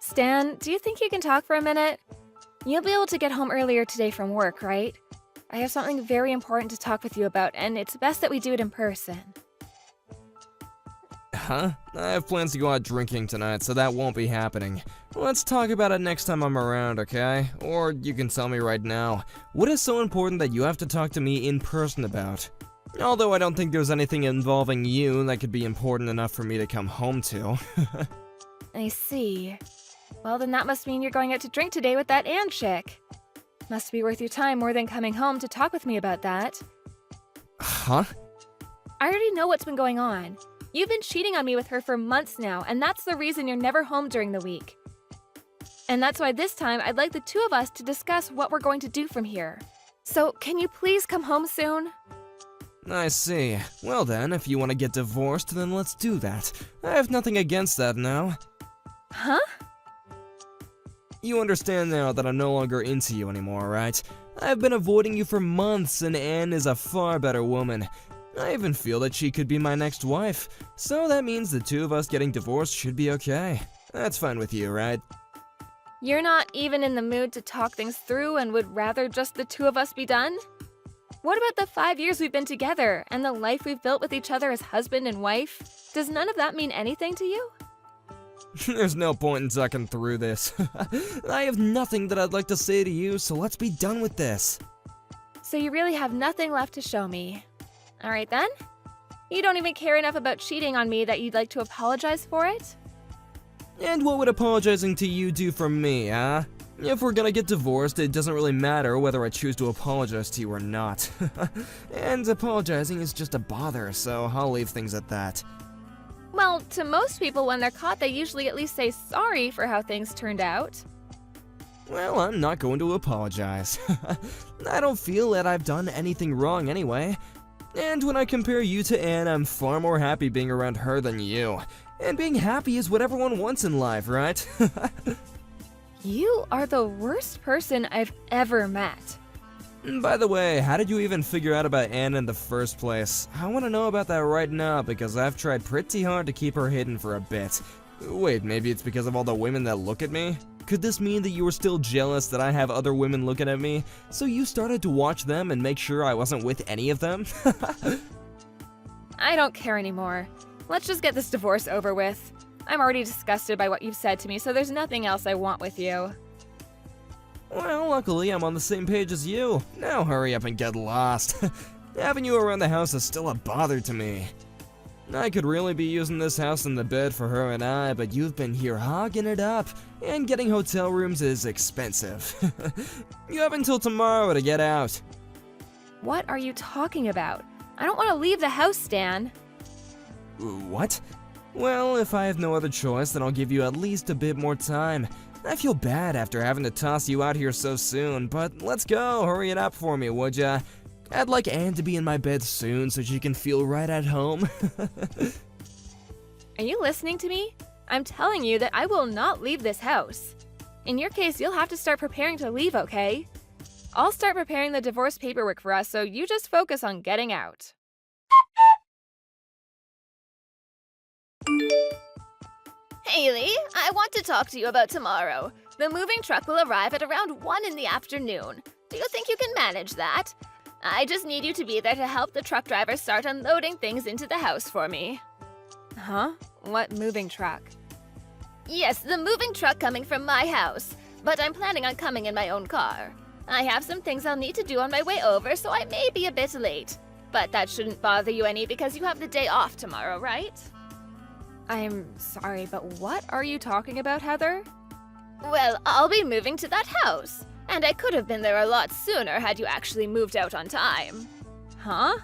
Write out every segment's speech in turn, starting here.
Stan, do you think you can talk for a minute? You'll be able to get home earlier today from work, right? I have something very important to talk with you about, and it's best that we do it in person. Huh? I have plans to go out drinking tonight, so that won't be happening. Let's talk about it next time I'm around, okay? Or you can tell me right now. What is so important that you have to talk to me in person about? Although I don't think there's anything involving you that could be important enough for me to come home to. I see. Well, then that must mean you're going out to drink today with that Ann chick. Must be worth your time more than coming home to talk with me about that. Huh? I already know what's been going on. You've been cheating on me with her for months now, and that's the reason you're never home during the week. And that's why this time I'd like the two of us to discuss what we're going to do from here. So, can you please come home soon? I see. Well then, if you want to get divorced, then let's do that. I have nothing against that now. Huh? You understand now that I'm no longer into you anymore, right? I've been avoiding you for months, and Anne is a far better woman. I even feel that she could be my next wife, so that means the two of us getting divorced should be okay. That's fine with you, right? You're not even in the mood to talk things through and would rather just the two of us be done? What about the 5 years we've been together and the life we've built with each other as husband and wife? Does none of that mean anything to you? There's no point in talking through this. I have nothing that I'd like to say to you, so let's be done with this. So you really have nothing left to show me. Alright then? You don't even care enough about cheating on me that you'd like to apologize for it? And what would apologizing to you do for me, huh? If we're gonna get divorced, it doesn't really matter whether I choose to apologize to you or not. And apologizing is just a bother, so I'll leave things at that. Well, to most people when they're caught, they usually at least say sorry for how things turned out. Well, I'm not going to apologize. I don't feel that I've done anything wrong anyway. And when I compare you to Anne, I'm far more happy being around her than you. And being happy is what everyone wants in life, right? You are the worst person I've ever met. By the way, how did you even figure out about Anne in the first place? I want to know about that right now because I've tried pretty hard to keep her hidden for a bit. Wait, maybe it's because of all the women that look at me? Could this mean that you were still jealous that I have other women looking at me, so you started to watch them and make sure I wasn't with any of them? I don't care anymore. Let's just get this divorce over with. I'm already disgusted by what you've said to me, so there's nothing else I want with you. Well, luckily I'm on the same page as you. Now hurry up and get lost. Having you around the house is still a bother to me. I could really be using this house and the bed for her and I, but you've been here hogging it up, and getting hotel rooms is expensive. You have until tomorrow to get out. What are you talking about? I don't want to leave the house, Stan. What? Well, if I have no other choice, then I'll give you at least a bit more time. I feel bad after having to toss you out here so soon, but let's go, hurry it up for me, would ya? I'd like Anne to be in my bed soon so she can feel right at home. Are you listening to me? I'm telling you that I will not leave this house. In your case, you'll have to start preparing to leave, okay? I'll start preparing the divorce paperwork for us, so you just focus on getting out. Haley, I want to talk to you about tomorrow. The moving truck will arrive at around 1 in the afternoon. Do you think you can manage that? I just need you to be there to help the truck driver start unloading things into the house for me. Huh? What moving truck? Yes, the moving truck coming from my house, but I'm planning on coming in my own car. I have some things I'll need to do on my way over, so I may be a bit late. But that shouldn't bother you any because you have the day off tomorrow, right? I'm sorry, but what are you talking about, Heather? Well, I'll be moving to that house, and I could have been there a lot sooner had you actually moved out on time. Huh?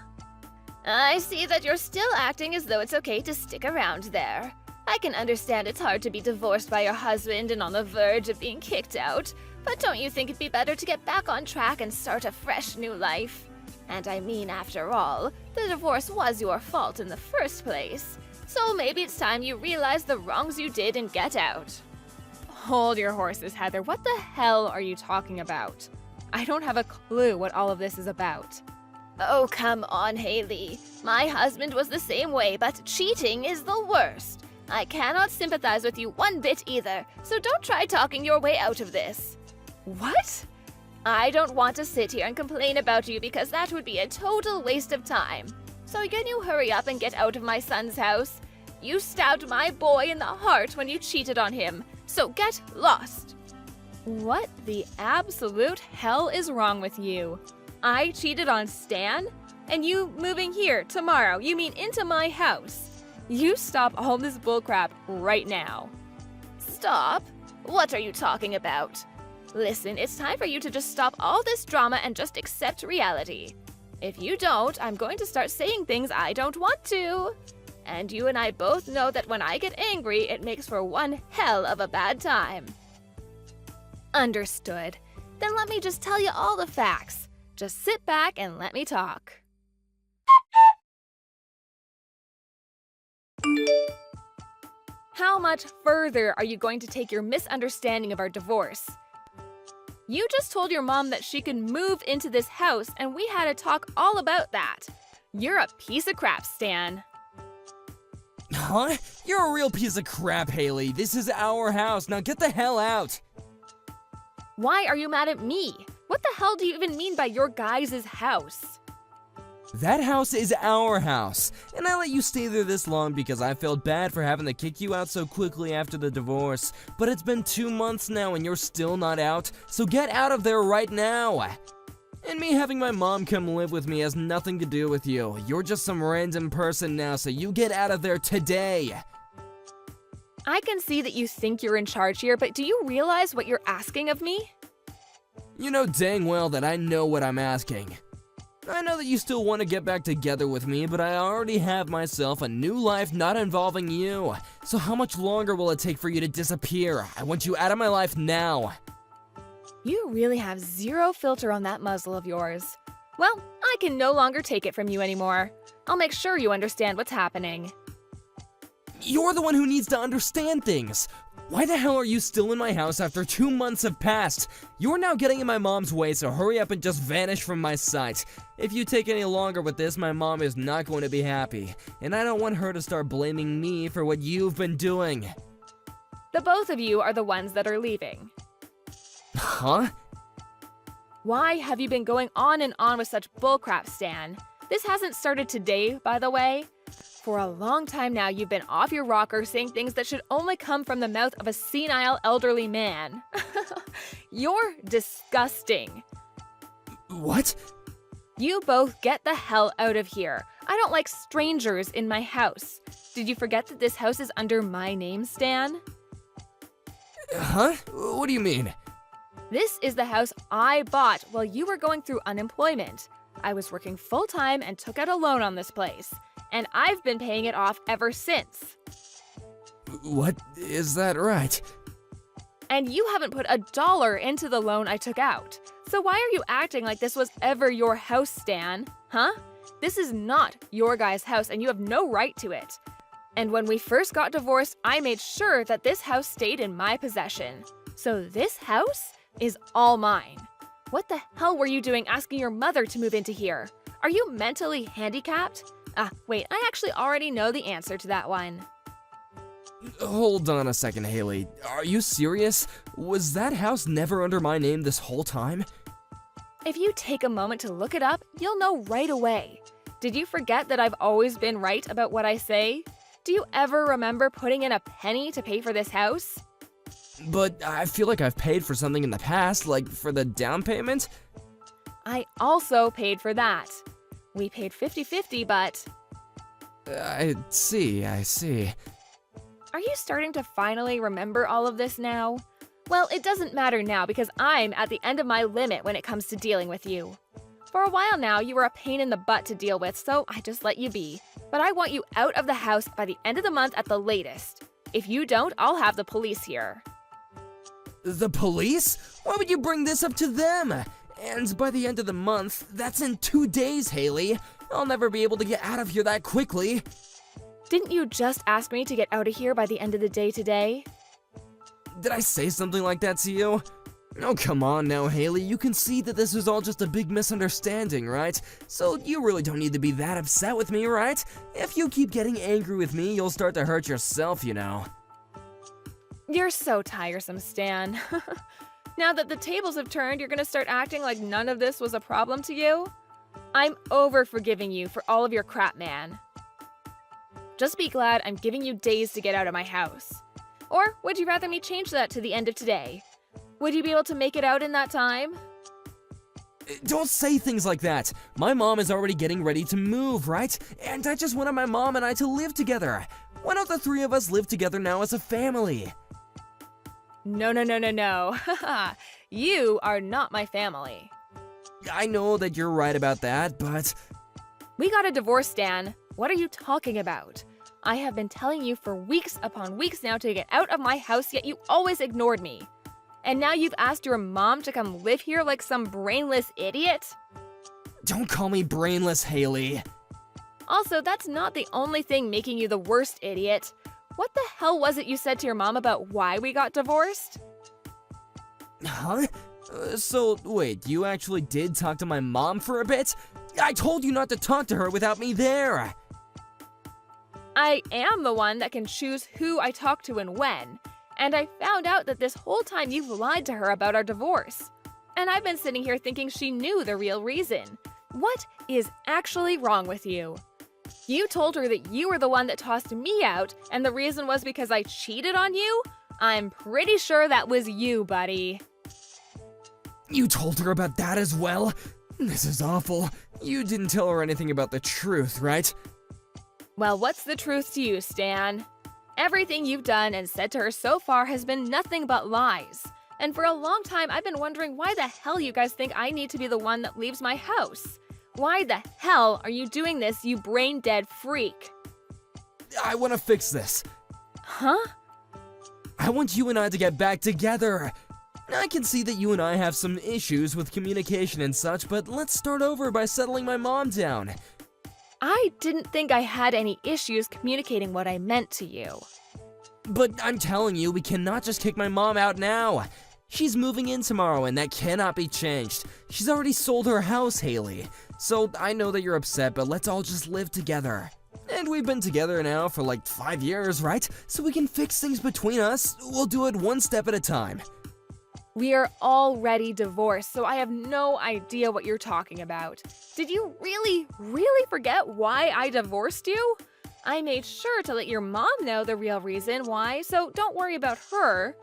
I see that you're still acting as though it's okay to stick around there. I can understand it's hard to be divorced by your husband and on the verge of being kicked out, but don't you think it'd be better to get back on track and start a fresh new life? And I mean, after all, the divorce was your fault in the first place. So maybe it's time you realize the wrongs you did and get out. Hold your horses, Heather. What the hell are you talking about? I don't have a clue what all of this is about. Oh, come on, Haley. My husband was the same way, but cheating is the worst. I cannot sympathize with you one bit either, so don't try talking your way out of this. What? I don't want to sit here and complain about you because that would be a total waste of time. So can you hurry up and get out of my son's house? You stabbed my boy in the heart when you cheated on him, so get lost. What the absolute hell is wrong with you? I cheated on Stan? And you moving here tomorrow, you mean into my house? You stop all this bullcrap right now. Stop? What are you talking about? Listen, it's time for you to just stop all this drama and just accept reality. If you don't, I'm going to start saying things I don't want to. And you and I both know that when I get angry, it makes for one hell of a bad time. Understood. Then let me just tell you all the facts. Just sit back and let me talk. How much further are you going to take your misunderstanding of our divorce? You just told your mom that she could move into this house, and we had a talk all about that. You're a piece of crap, Stan. Huh? You're a real piece of crap, Haley. This is our house. Now get the hell out. Why are you mad at me? What the hell do you even mean by your guys' house? That house is our house, and I let you stay there this long because I felt bad for having to kick you out so quickly after the divorce. But it's been 2 months now and you're still not out, so get out of there right now. And me having my mom come live with me has nothing to do with you. You're just some random person now, so you get out of there today. I can see that you think you're in charge here, but do you realize what you're asking of me? You know dang well that I know what I'm asking. I know that you still want to get back together with me, but I already have myself a new life not involving you. So how much longer will it take for you to disappear? I want you out of my life now. You really have zero filter on that muzzle of yours. Well, I can no longer take it from you anymore. I'll make sure you understand what's happening. You're the one who needs to understand things. Why the hell are you still in my house after 2 months have passed? You're now getting in my mom's way, so hurry up and just vanish from my sight. If you take any longer with this, my mom is not going to be happy, and I don't want her to start blaming me for what you've been doing. The both of you are the ones that are leaving. Huh? Why have you been going on and on with such bullcrap, Stan? This hasn't started today, by the way. For a long time now, you've been off your rocker saying things that should only come from the mouth of a senile elderly man. You're disgusting. What? You both get the hell out of here. I don't like strangers in my house. Did you forget that this house is under my name, Stan? Huh? What do you mean? This is the house I bought while you were going through unemployment. I was working full-time and took out a loan on this place. And I've been paying it off ever since. What? Is that right? And you haven't put $1 into the loan I took out. So why are you acting like this was ever your house, Stan? Huh? This is not your guy's house and you have no right to it. And when we first got divorced, I made sure that this house stayed in my possession. So this house is all mine. What the hell were you doing asking your mother to move into here? Are you mentally handicapped? Wait, I actually already know the answer to that one. Hold on a second, Haley. Are you serious? Was that house never under my name this whole time? If you take a moment to look it up, you'll know right away. Did you forget that I've always been right about what I say? Do you ever remember putting in a penny to pay for this house? But I feel like I've paid for something in the past, like for the down payment? I also paid for that. We paid 50-50, but... I see. Are you starting to finally remember all of this now? Well, it doesn't matter now because I'm at the end of my limit when it comes to dealing with you. For a while now, you were a pain in the butt to deal with, so I just let you be. But I want you out of the house by the end of the month at the latest. If you don't, I'll have the police here. The police? Why would you bring this up to them? And by the end of the month, that's in 2 days, Haley. I'll never be able to get out of here that quickly. Didn't you just ask me to get out of here by the end of the day today? Did I say something like that to you? Oh, come on now, Haley. You can see that this was all just a big misunderstanding, right? So you really don't need to be that upset with me, right? If you keep getting angry with me, you'll start to hurt yourself, you know. You're so tiresome, Stan. Now that the tables have turned, you're gonna start acting like none of this was a problem to you? I'm over forgiving you for all of your crap, man. Just be glad I'm giving you days to get out of my house. Or would you rather me change that to the end of today? Would you be able to make it out in that time? Don't say things like that. My mom is already getting ready to move, right? And I just wanted my mom and I to live together. Why don't the three of us live together now as a family? No. You are not my family. I know that you're right about that, but... We got a divorce, Stan. What are you talking about? I have been telling you for weeks upon weeks now to get out of my house, yet you always ignored me. And now you've asked your mom to come live here like some brainless idiot? Don't call me brainless, Haley. Also, that's not the only thing making you the worst idiot. What the hell was it you said to your mom about why we got divorced? Huh? So, wait, you actually did talk to my mom for a bit? I told you not to talk to her without me there! I am the one that can choose who I talk to and when. And I found out that this whole time you've lied to her about our divorce. And I've been sitting here thinking she knew the real reason. What is actually wrong with you? You told her that you were the one that tossed me out, and the reason was because I cheated on you? I'm pretty sure that was you, buddy. You told her about that as well? This is awful. You didn't tell her anything about the truth, right? Well, what's the truth to you, Stan? Everything you've done and said to her so far has been nothing but lies. And for a long time, I've been wondering why the hell you guys think I need to be the one that leaves my house. Why the hell are you doing this, you brain-dead freak? I want to fix this. Huh? I want you and I to get back together. I can see that you and I have some issues with communication and such, but let's start over by settling my mom down. I didn't think I had any issues communicating what I meant to you. But I'm telling you, we cannot just kick my mom out now. She's moving in tomorrow, and that cannot be changed. She's already sold her house, Haley. So I know that you're upset, but let's all just live together. And we've been together now for like 5 years, right? So we can fix things between us. We'll do it one step at a time. We are already divorced, so I have no idea what you're talking about. Did you really forget why I divorced you? I made sure to let your mom know the real reason why, so don't worry about her.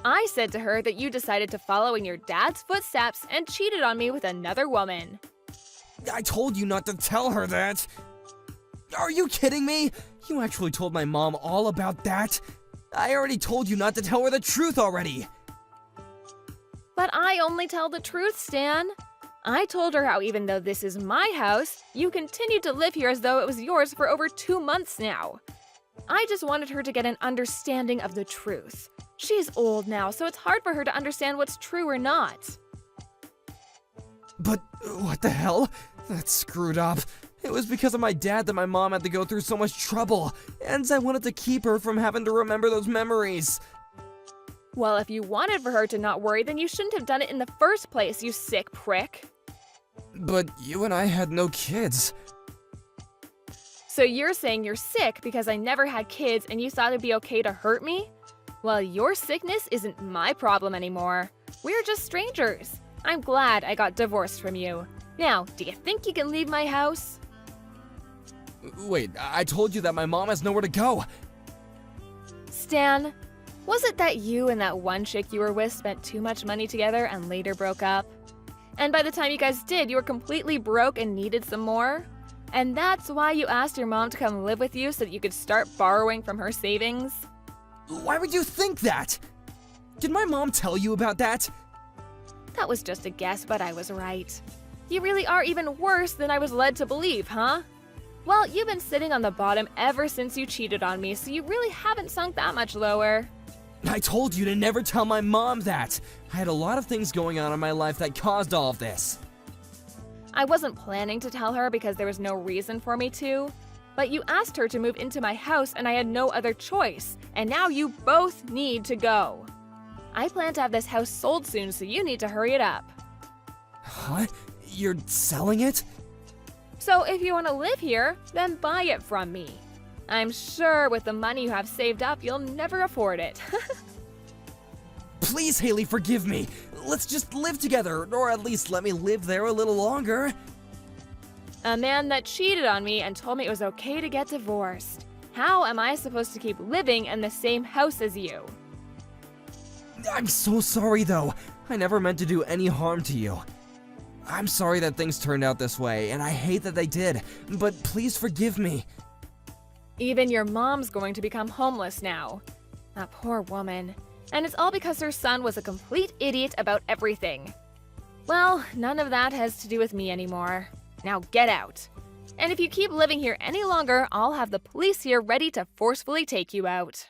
I said to her that you decided to follow in your dad's footsteps and cheated on me with another woman. I told you not to tell her that. Are you kidding me? You actually told my mom all about that? I already told you not to tell her the truth already. But I only tell the truth, Stan. I told her how even though this is my house, you continued to live here as though it was yours for over 2 months now. I just wanted her to get an understanding of the truth. She's old now, so it's hard for her to understand what's true or not. But what the hell? That's screwed up. It was because of my dad that my mom had to go through so much trouble, and I wanted to keep her from having to remember those memories. Well, if you wanted for her to not worry, then you shouldn't have done it in the first place, you sick prick. But you and I had no kids. So you're saying you're sick because I never had kids and you thought it'd be okay to hurt me? Well, your sickness isn't my problem anymore. We're just strangers. I'm glad I got divorced from you. Now, do you think you can leave my house? Wait, I told you that my mom has nowhere to go. Stan, was it that you and that one chick you were with spent too much money together and later broke up? And by the time you guys did, you were completely broke and needed some more? And that's why you asked your mom to come live with you so that you could start borrowing from her savings? Why would you think that? Did my mom tell you about that? That was just a guess, but I was right. You really are even worse than I was led to believe, huh? Well, you've been sitting on the bottom ever since you cheated on me, so you really haven't sunk that much lower. I told you to never tell my mom that. I had a lot of things going on in my life that caused all of this. I wasn't planning to tell her because there was no reason for me to, but you asked her to move into my house and I had no other choice, and now you both need to go. I plan to have this house sold soon, so you need to hurry it up. What? You're selling it? So if you want to live here, then buy it from me. I'm sure with the money you have saved up, you'll never afford it. Please, Haley, forgive me. Let's just live together, or at least let me live there a little longer. A man that cheated on me and told me it was okay to get divorced. How am I supposed to keep living in the same house as you? I'm so sorry, though. I never meant to do any harm to you. I'm sorry that things turned out this way, and I hate that they did, but please forgive me. Even your mom's going to become homeless now. That poor woman. And it's all because her son was a complete idiot about everything. Well, none of that has to do with me anymore. Now get out. And if you keep living here any longer, I'll have the police here ready to forcefully take you out.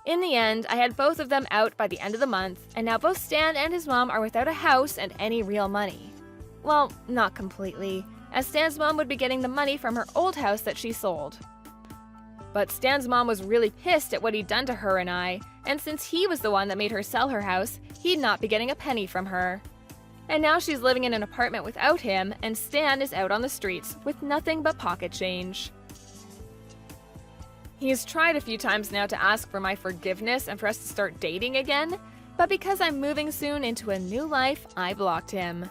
In the end, I had both of them out by the end of the month, and now both Stan and his mom are without a house and any real money. Well, not completely, as Stan's mom would be getting the money from her old house that she sold. But Stan's mom was really pissed at what he'd done to her and I, and since he was the one that made her sell her house, he'd not be getting a penny from her. And now she's living in an apartment without him, and Stan is out on the streets with nothing but pocket change. He's tried a few times now to ask for my forgiveness and for us to start dating again, but because I'm moving soon into a new life, I blocked him.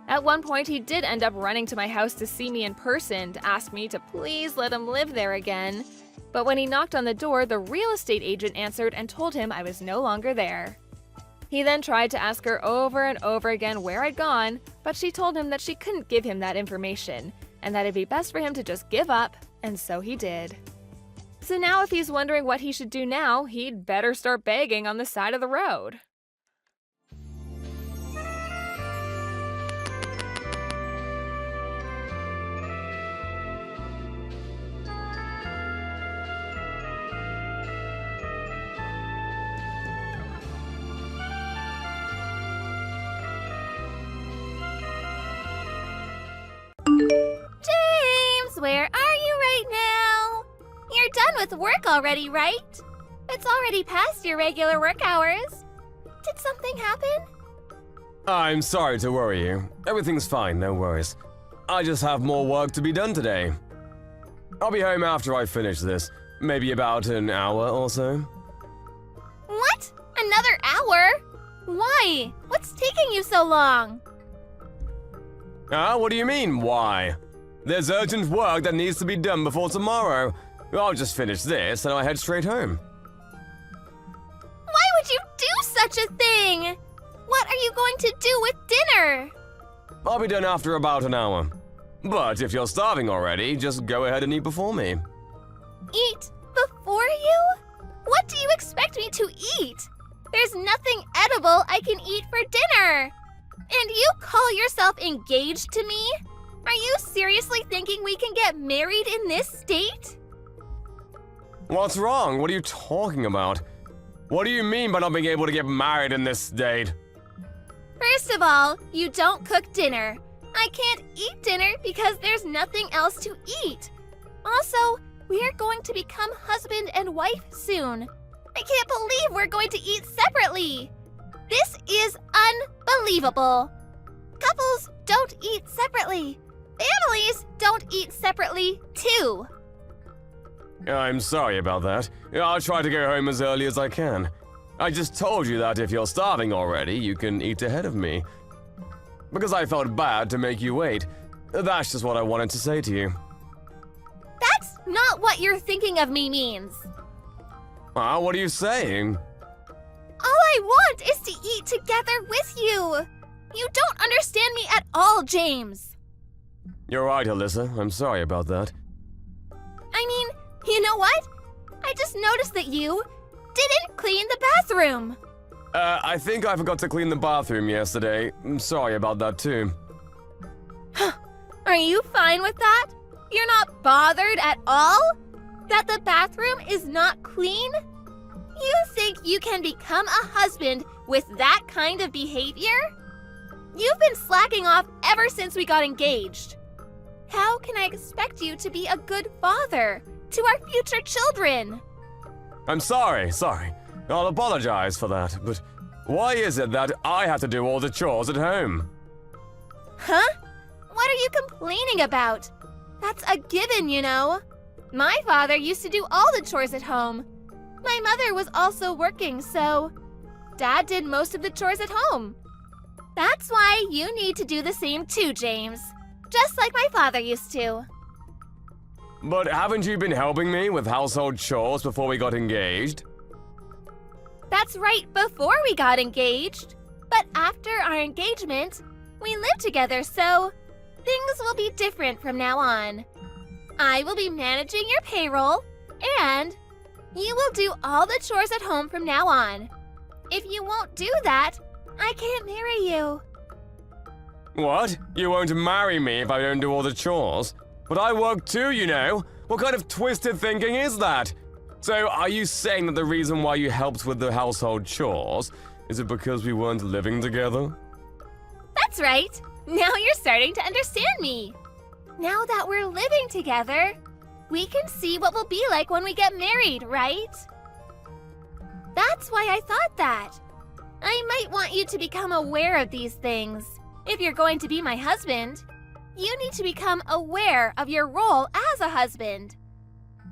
At one point, he did end up running to my house to see me in person to ask me to please let him live there again, but when he knocked on the door, the real estate agent answered and told him I was no longer there. He then tried to ask her over and over again where I'd gone, but she told him that she couldn't give him that information, and that it'd be best for him to just give up, and so he did. So now if he's wondering what he should do now, he'd better start begging on the side of the road. James, where are you right now? You're done with work already, right? It's already past your regular work hours. Did something happen? I'm sorry to worry you. Everything's fine, no worries. I just have more work to be done today. I'll be home after I finish this, maybe about an hour or so. What? Another hour? Why? What's taking you so long? What do you mean, why? There's urgent work that needs to be done before tomorrow. I'll just finish this and I'll head straight home. Why would you do such a thing? What are you going to do with dinner? I'll be done after about an hour. But if you're starving already, just go ahead and eat before me. Eat before you? What do you expect me to eat? There's nothing edible I can eat for dinner. And you call yourself engaged to me? Are you seriously thinking we can get married in this state? What's wrong? What are you talking about? What do you mean by not being able to get married in this state? First of all, you don't cook dinner. I can't eat dinner because there's nothing else to eat. Also, we are going to become husband and wife soon. I can't believe we're going to eat separately. This is unbelievable. Couples don't eat separately. Families don't eat separately, too. I'm sorry about that. I'll try to go home as early as I can. I just told you that if you're starving already, you can eat ahead of me. Because I felt bad to make you wait. That's just what I wanted to say to you. That's not what you're thinking of me means. What are you saying? All I want is to eat together with you. You don't understand me at all, James. You're right, Alyssa. I'm sorry about that. I mean, you know what? I just noticed that you didn't clean the bathroom. I think I forgot to clean the bathroom yesterday. I'm sorry about that too. Are you fine with that? You're not bothered at all? That the bathroom is not clean? You think you can become a husband with that kind of behavior? You've been slacking off ever since we got engaged. How can I expect you to be a good father To our future children! I'm sorry. I'll apologize for that, but why is it that I have to do all the chores at home? Huh? What are you complaining about? That's a given, you know. My father used to do all the chores at home. My mother was also working, so Dad did most of the chores at home. That's why you need to do the same too, James. Just like my father used to. But haven't you been helping me with household chores before we got engaged? That's right, before we got engaged. But after our engagement, we live together, so things will be different from now on. I will be managing your payroll, and you will do all the chores at home from now on. If you won't do that, I can't marry you. What? You won't marry me if I don't do all the chores? But I work too, you know. What kind of twisted thinking is that? So, are you saying that the reason why you helped with the household chores is it because we weren't living together? That's right. Now you're starting to understand me. Now that we're living together, we can see what we'll be like when we get married, right? That's why I thought that. I might want you to become aware of these things. If you're going to be my husband, you need to become aware of your role as a husband.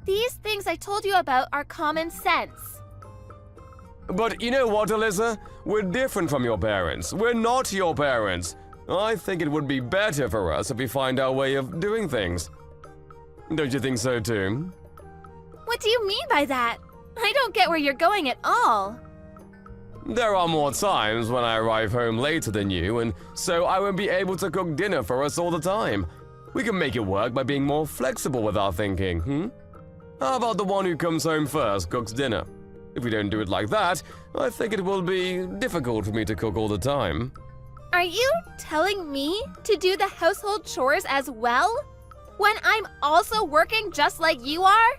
These things I told you about are common sense. But you know what, Alyssa? We're different from your parents. We're not your parents. I think it would be better for us if we find our way of doing things. Don't you think so too? What do you mean by that? I don't get where you're going at all. There are more times when I arrive home later than you, and so I won't be able to cook dinner for us all the time. We can make it work by being more flexible with our thinking, How about the one who comes home first cooks dinner? If we don't do it like that, I think it will be difficult for me to cook all the time. Are you telling me to do the household chores as well? When I'm also working just like you are?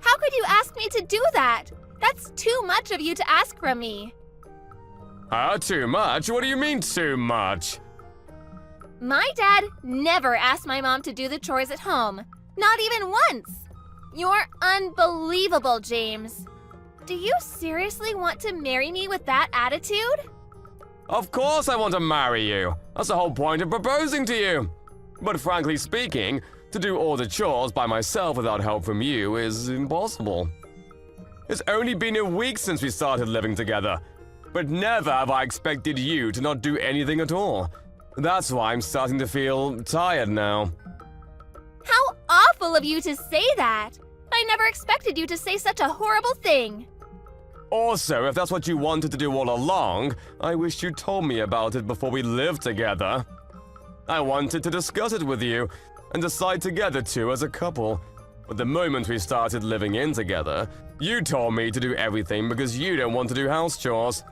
How could you ask me to do that? That's too much of you to ask from me. Too much? What do you mean, too much? My dad never asked my mom to do the chores at home. Not even once. You're unbelievable, James. Do you seriously want to marry me with that attitude? Of course I want to marry you. That's the whole point of proposing to you. But frankly speaking, to do all the chores by myself without help from you is impossible. It's only been a week since we started living together, but never have I expected you to not do anything at all. That's why I'm starting to feel tired now. How awful of you to say that! I never expected you to say such a horrible thing. Also, if that's what you wanted to do all along, I wish you told me about it before we lived together. I wanted to discuss it with you and decide together too as a couple. But the moment we started living in together, you told me to do everything because you don't want to do house chores.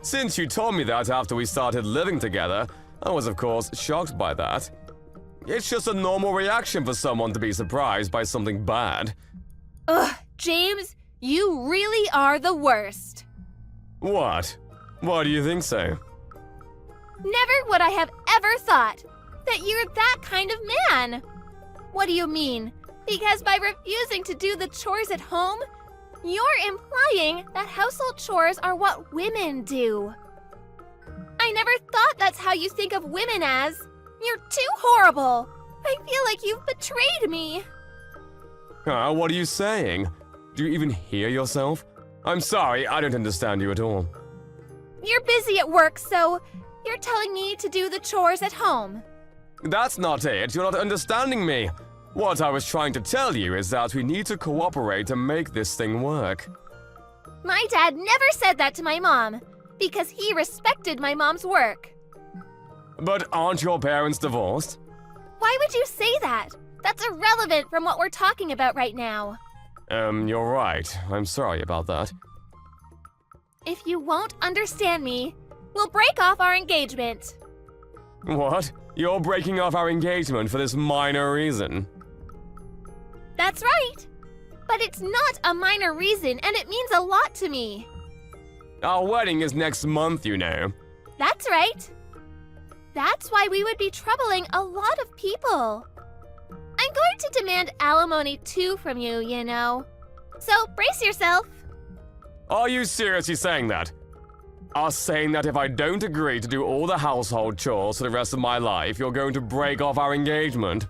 Since you told me that after we started living together, I was of course shocked by that. It's just a normal reaction for someone to be surprised by something bad. Ugh, James, you really are the worst. What? Why do you think so? Never would I have ever thought that you're that kind of man. What do you mean? Because by refusing to do the chores at home, you're implying that household chores are what women do. I never thought that's how you think of women as. You're too horrible. I feel like you've betrayed me. What are you saying? Do you even hear yourself? I'm sorry, I don't understand you at all. You're busy at work, so you're telling me to do the chores at home. That's not it. You're not understanding me. What I was trying to tell you is that we need to cooperate to make this thing work. My dad never said that to my mom, because he respected my mom's work. But aren't your parents divorced? Why would you say that? That's irrelevant from what we're talking about right now. You're right. I'm sorry about that. If you won't understand me, we'll break off our engagement. What? You're breaking off our engagement for this minor reason? That's right. But it's not a minor reason, and it means a lot to me. Our wedding is next month, you know. That's right. That's why we would be troubling a lot of people. I'm going prepared to demand alimony too from you, you know. So brace yourself. Are you seriously saying that? Are saying that if I don't agree to do all the household chores for the rest of my life, you're going to break off our engagement?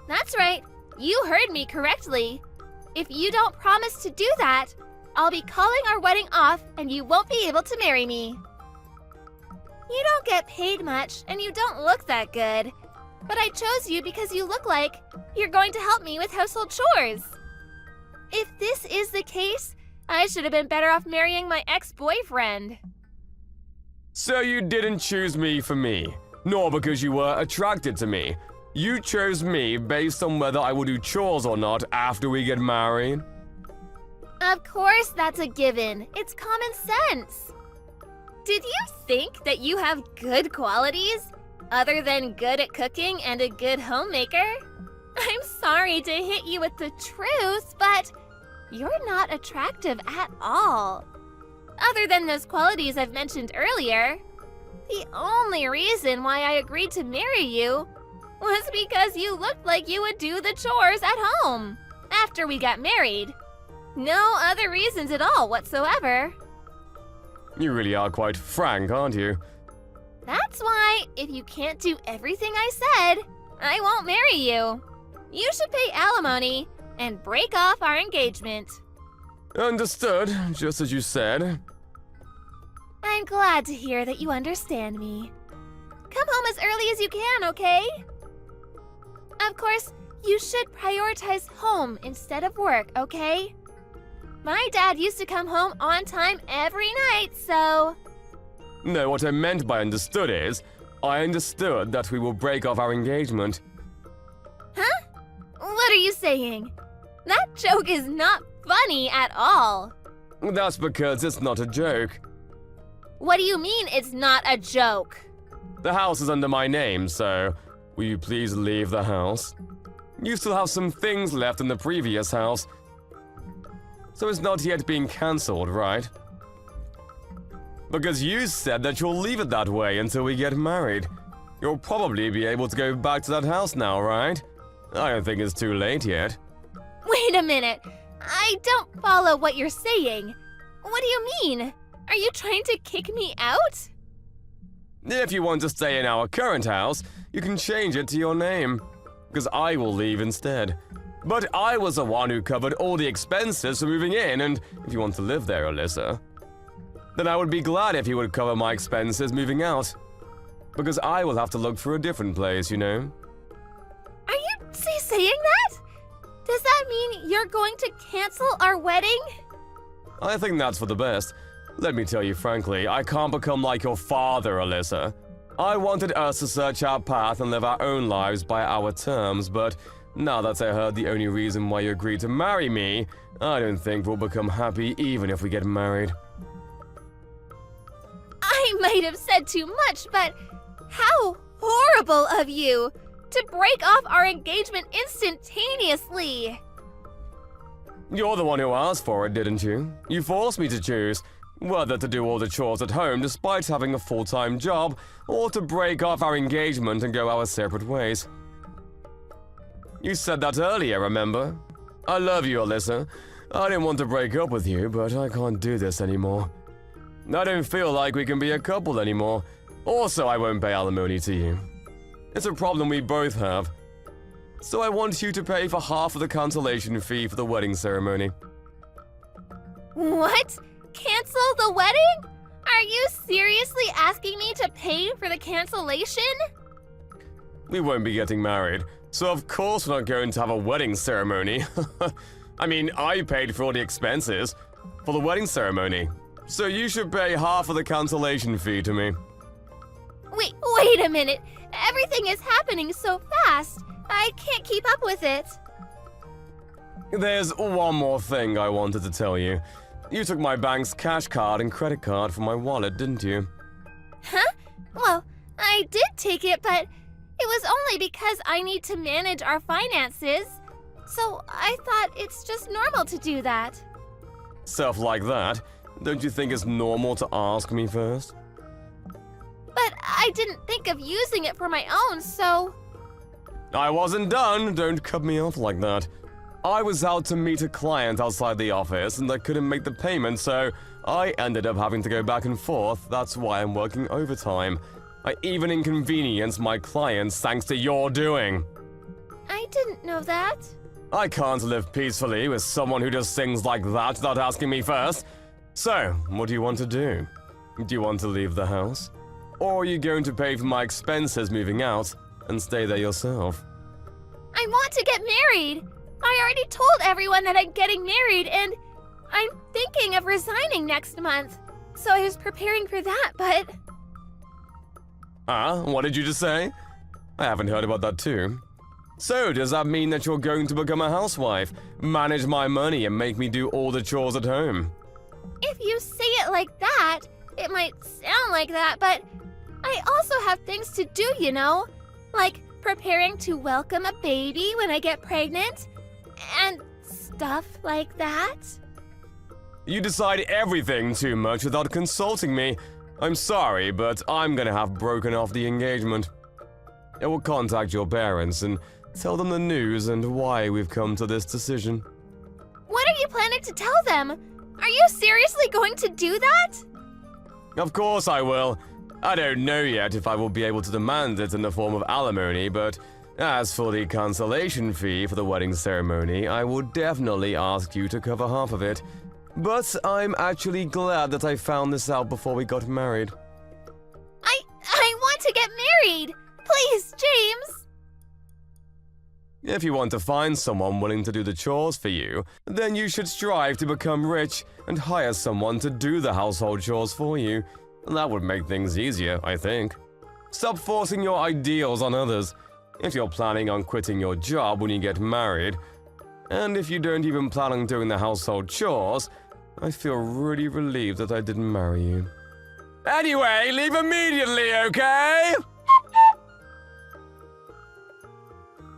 That's right. You heard me correctly. If you don't promise to do that, I'll be calling our wedding off and you won't be able to marry me. You don't get paid much and you don't look that good. But I chose you because you look like you're going to help me with household chores. If this is the case, I should have been better off marrying my ex-boyfriend. So you didn't choose me for me, nor because you were attracted to me. You chose me based on whether I will do chores or not after we get married. Of course that's a given. It's common sense. Did you think that you have good qualities, other than good at cooking and a good homemaker? I'm sorry to hit you with the truth, but you're not attractive at all. Other than those qualities I've mentioned earlier. The only reason why I agreed to marry you was because you looked like you would do the chores at home after we got married. No other reasons at all whatsoever. You really are quite frank, aren't you? That's why, if you can't do everything I said, I won't marry you. You should pay alimony and break off our engagement. Understood, just as you said. I'm glad to hear that you understand me. Come home as early as you can, okay? Of course, you should prioritize home instead of work, okay? My dad used to come home on time every night, so... No, what I meant by understood is, I understood that we will break off our engagement. Huh? What are you saying? That joke is not funny at all. That's because it's not a joke. What do you mean it's not a joke? The house is under my name, so will you please leave the house? You still have some things left in the previous house, so it's not yet being cancelled, right? Because you said that you'll leave it that way until we get married. You'll probably be able to go back to that house now, right? I don't think it's too late yet. Wait a minute. I don't follow what you're saying. What do you mean? Are you trying to kick me out? If you want to stay in our current house, you can change it to your name. Because I will leave instead. But I was the one who covered all the expenses for moving in, and if you want to live there, Alyssa, then I would be glad if you would cover my expenses moving out. Because I will have to look for a different place, you know? Are you saying that? Does that mean you're going to cancel our wedding? I think that's for the best. Let me tell you frankly, I can't become like your father, Alyssa. I wanted us to search our path and live our own lives by our terms, but now that I heard the only reason why you agreed to marry me, I don't think we'll become happy even if we get married. I might have said too much, but how horrible of you to break off our engagement instantaneously. You're the one who asked for it, didn't you? You forced me to choose whether to do all the chores at home despite having a full-time job, or to break off our engagement and go our separate ways. You said that earlier, remember? I love you, Alyssa. I didn't want to break up with you, but I can't do this anymore. I don't feel like we can be a couple anymore. Also, I won't pay alimony to you. It's a problem we both have. So I want you to pay for half of the cancellation fee for the wedding ceremony. What? Cancel the wedding? Are you seriously asking me to pay for the cancellation? We won't be getting married, so of course we're not going to have a wedding ceremony. I mean, I paid for all the expenses for the wedding ceremony, so you should pay half of the cancellation fee to me. Wait a minute. Everything is happening so fast. I can't keep up with it. There's one more thing I wanted to tell you. You took my bank's cash card and credit card from my wallet, didn't you? Huh? Well, I did take it, but it was only because I need to manage our finances. So I thought it's just normal to do that. Stuff like that? Don't you think it's normal to ask me first? But I didn't think of using it for my own, so... I wasn't done, don't cut me off like that. I was out to meet a client outside the office and I couldn't make the payment, so I ended up having to go back and forth. That's why I'm working overtime. I even inconvenienced my clients thanks to your doing. I didn't know that. I can't live peacefully with someone who does things like that without asking me first. So, what do you want to do? Do you want to leave the house? Or are you going to pay for my expenses moving out and stay there yourself? I want to get married. I already told everyone that I'm getting married, and I'm thinking of resigning next month. So I was preparing for that, but... What did you just say? I haven't heard about that too. So, does that mean that you're going to become a housewife, manage my money, and make me do all the chores at home? If you say it like that, it might sound like that, but I also have things to do, you know? Like preparing to welcome a baby when I get pregnant, and stuff like that. You decide everything too much without consulting me. I'm sorry, but I'm gonna have broken off the engagement. I will contact your parents and tell them the news and why we've come to this decision. What are you planning to tell them? Are you seriously going to do that? Of course I will. I don't know yet if I will be able to demand it in the form of alimony, but as for the cancellation fee for the wedding ceremony, I will definitely ask you to cover half of it. But I'm actually glad that I found this out before we got married. I want to get married! Please, James! If you want to find someone willing to do the chores for you, then you should strive to become rich and hire someone to do the household chores for you. That would make things easier, I think. Stop forcing your ideals on others. If you're planning on quitting your job when you get married, and if you don't even plan on doing the household chores, I feel really relieved that I didn't marry you. Anyway, leave immediately, okay?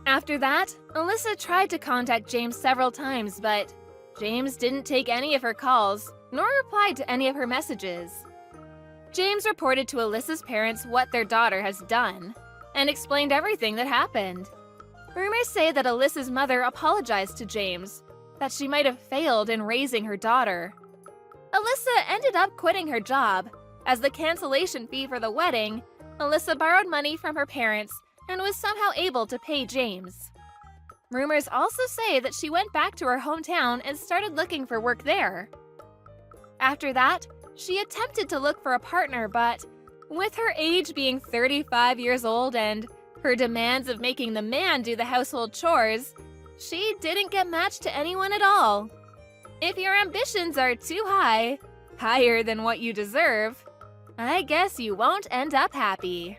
After that, Alyssa tried to contact James several times, but James didn't take any of her calls, nor replied to any of her messages. James reported to Alyssa's parents what their daughter has done, and explained everything that happened. Rumors say that Alyssa's mother apologized to James, that she might have failed in raising her daughter. Alyssa ended up quitting her job. As the cancellation fee for the wedding, Alyssa borrowed money from her parents and was somehow able to pay James. Rumors also say that she went back to her hometown and started looking for work there. After that, she attempted to look for a partner, but with her age being 35 years old and her demands of making the man do the household chores, she didn't get matched to anyone at all. If your ambitions are too high, higher than what you deserve, I guess you won't end up happy.